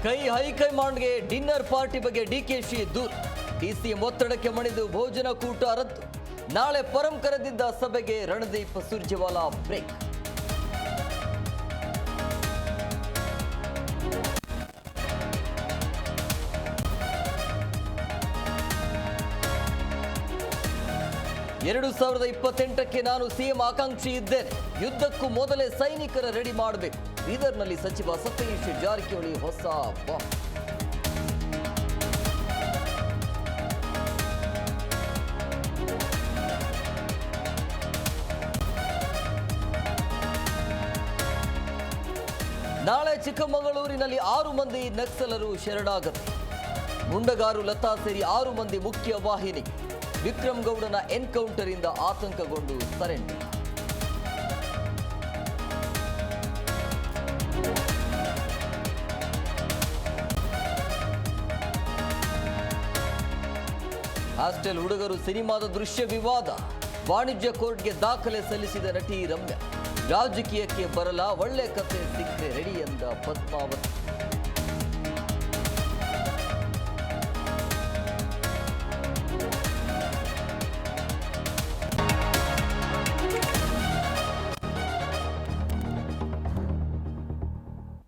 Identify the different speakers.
Speaker 1: ಹೈಕಮಾಂಡ್ಗೆ dinner party ಬಗ್ಗೆ ಡಿಕೆಶಿ ದೂರು. ಡಿಸಿಎಂ ಒತ್ತಡಕ್ಕೆ ಮಣಿದು ಭೋಜನ ಕೂಟ ರದ್ದು. ನಾಳೆ ಪರಂ ಕರೆದಿದ್ದ ಸಭೆಗೆ ರಣದೀಪ್ ಸುರ್ಜೇವಾಲಾ ಬ್ರೇಕ್. ಎರಡು 2028ಕ್ಕೆ ನಾನು ಸಿಎಂ ಆಕಾಂಕ್ಷಿ ಇದ್ದೇನೆ. ಯುದ್ಧಕ್ಕೂ ಮೊದಲೇ ಸೈನಿಕರ ರೆಡಿ ಮಾಡಬೇಕು. ಬೀದರ್ನಲ್ಲಿ ಸಚಿವ ಸತೀಶ್ ಜಾರಕಿಹೊಳಿ ಹೊಸ ಬಾಂಬ್. ನಾಳೆ ಚಿಕ್ಕಮಗಳೂರಿನಲ್ಲಿ 6 ಮಂದಿ ನಕ್ಸಲರು ಶರಣಾಗತಿ. ಮುಂಡಗಾರು ಲತಾ ಸೇರಿ 6 ಮಂದಿ ಮುಖ್ಯ ವಾಹಿನಿ. ವಿಕ್ರಮ್ ಗೌಡನ ಎನ್ಕೌಂಟರ್ ಇಂದ ಆತಂಕಗೊಂಡು ಸರೆಂಡರ್. ಹಾಸ್ಟೆಲ್ ಹುಡುಗರು ಸಿನಿಮಾದ ದೃಶ್ಯ ವಿವಾದ. ವಾಣಿಜ್ಯ ಕೋರ್ಟ್ಗೆ ದಾಖಲೆ ಸಲ್ಲಿಸಿದ ನಟಿ ರಮ್ಯಾ. ರಾಜಕೀಯಕ್ಕೆ ಬರಲ್ಲ, ಒಳ್ಳೆ ಕತೆ ಸಿಕ್ಕರೆ ರೆಡಿ ಎಂದ ಪದ್ಮಾವತಿ.